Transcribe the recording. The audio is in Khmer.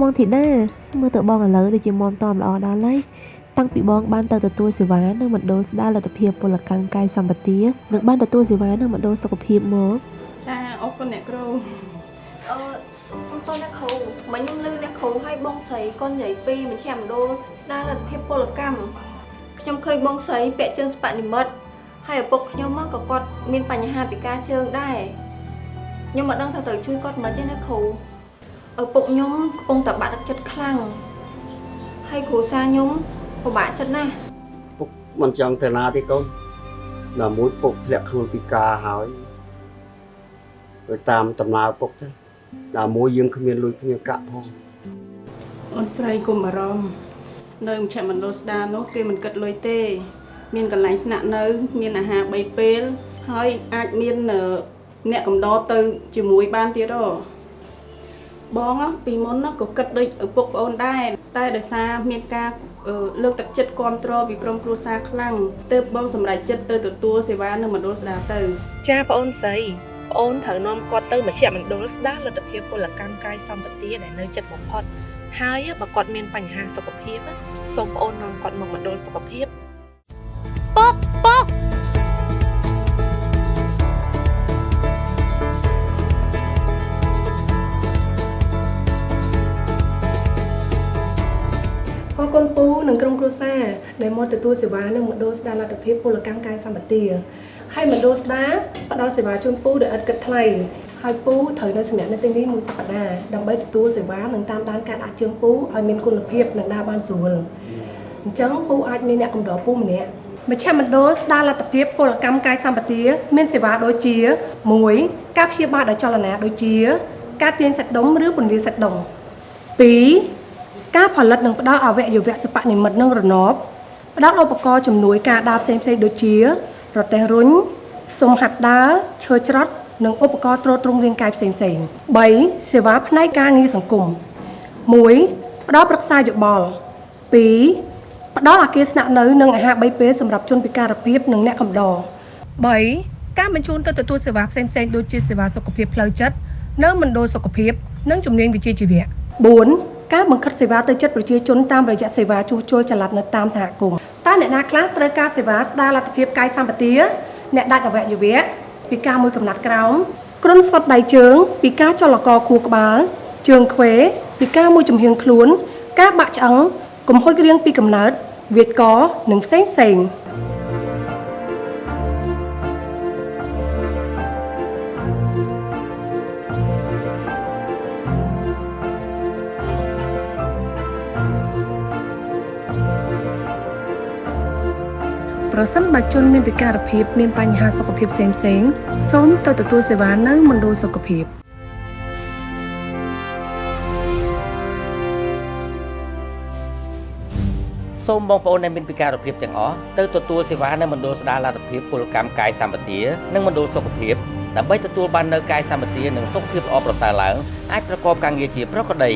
มองถิดหน้าเมื่อเตอบองอะไรเดี๋ยวจะมอมตอมละออดอเลยตั้งปีบองบ้านเตอตัวสิวาเนื่องมันโดนได้ระดับเพียบพลกังกายสัมปติเนื่องบ้านตัวสิวาเนื่องมันโดนสกปรกหมดจ้าออกคนเนี่ยครูសុំតអ្នកគ្រូមិញខ្ញុំលឺអ្នកគ្រូឲ្យបងស្រីកូននិយាយពីមិនចាំដូលស្ដារលទ្ធភាពពលកម្មខ្ញុំឃើញបងស្រីពាក់ជើងស្ប៉ានិមិត្តហើយឪពុកខ្ញុំក៏គាត់មានបញ្ហាពិការជើងដែរខ្ញុំមិនដឹងថាត្រូវជួយគាត់មិនទេណាគ្រូឪពុកខ្ញុំកំពុងតែបាក់ទឹកចិត្តខ្លាំងហើយគ្រូសាខ្ញុំពិបាកចិត្តណាស់ពុកមិនចង់ទៅណាទេកូនណាមួយពុកធ្លាក់ខ្លួនពិការហើយទៅតាមដំណើរពុកទៅណាមួយយើងគ្មានលុយគ្មានកាក់ផងអូនស្រីកុំបារម្ភនៅមជ្ឈមណ្ឌលស្ដារនោះគេមិនគិតលុយទេមានកន្លែងស្នាក់នៅមានអាហារ3ពេលហើយអាចមានអ្នកកំដរទៅជាមួយបានទៀតបងពីមុនក៏គិតដូចឪពុកប្អូនដែរតែដោយសារមានការលើកទឹកចិត្តគ្រប់គ្រងពីក្រុមគ្រួសារខ្លាំងទើបបងសម្រេចចិត្តទៅទទួលសេវានៅមណ្ឌលស្ដារទៅចាប្អូនស្រីប្អូនត្រូវនាំគាត់ទៅមជ្ឈមណ្ឌលស្ដារលទ្ធភាពពលកម្មកាយសម្បទាដែលនៅចិត្តបំផុតហើយបើគាត់មានបញ្ហាសុខភាពសូមប្អូននាំគាត់មកមណ្ឌលសុខភាពពុកអរគុណពូនិងក្រុមគ្រួសារដែលមកទទួលសេវានៅមណ្ឌលស្ដារលទ្ធភាពពលកម្មកាយសម្បទាហើយមណ្ឌលស្ដារផ្ដល់សេវាជូនពូដោយឥតគិតថ្លៃហើយពូត្រូវនៅសម្រាប់នៅទីនេះមួយសប្តាហ៍ដើម្បីទទួលសេវានិងតាមដានការដាក់ជើងពូឲ្យមានគុណភាពនិងដើរបានស្រួលអញ្ចឹងពូអាចមានអ្នកកំដរពូម្នាក់មជ្ឈមណ្ឌលស្ដារលទ្ធភាពពលកម្មកាយសម្បទាមានសេវាដូចជា 1. ការព្យាបាលដោយចលនាដូចជាការទាញសាច់ដុំឬពន្លាសាច់ដុំ 2. ការផលិតនិងផ្ដល់អវយវៈសិប្បនិម្មិតនិងរណបផ្ដល់ឧបករណ៍ជំនួយការដើរផ្សេងៗដូចជារទេះរុញស៊ុមហាត់ដើរឈើច្រត់និងឧបករណ៍ទ្រទ្រង់រាងកាយផ្សេងៗ 3. សេវាផ្នែកការងារសង្គម 1. ផ្ដល់ប្រឹក្សាយោបល់ 2. ផ្ដល់អគារស្នាក់នៅនិងអាហារ3ពេលសម្រាប់ជនពិការភាពនិងអ្នកកំដរ 3. ការបញ្ជូនទៅទទួលសេវាផ្សេងៗដូចជាសេវាសុខភាពផ្លូវចិត្តនៅមណ្ឌលសុខភាពនិងជំនាញវិជ្ជាជីវៈ 4. ការបង្ខិតសេវាទៅចិត្តប្រជាជនតាមរយៈសេវាជួសជុលចល័តនៅតាមសហគមន៍តើអ្នកណាខ្លះត្រូវការសេវាស្ដារលទ្ធភាពកាយសម្បទាអ្នកដាច់អវយវៈពិការមួយកំណាត់ក្រោមគ្រុនស្វិតដៃជើងពិការចលករខួរក្បាលជើងខ្វែពិការមួយចំហៀងខ្លួនការបាក់ឆ្អឹងកំហុចរាងពីកំណើតវាតកនិងផ្សេងៗប្រសិនបើជនមានពិការភាពមានបញ្ហាសុខភាពផ្សេងៗសូមទៅទទួលសេវានៅមណ្ឌលសុខភាពសូមបងប្អូនដែលមានពិការភាពទាំងអស់ទៅទទួលសេវានៅមណ្ឌលស្ដារលទ្ធភាពពលកម្មកាយសម្បទានិងមណ្ឌលសុខភាពដើម្បីទទួលបាននូវកាយសម្បទានិងសុខភាពល្អប្រសើរឡើងអាចប្រកបការងារជាប្រក្រតី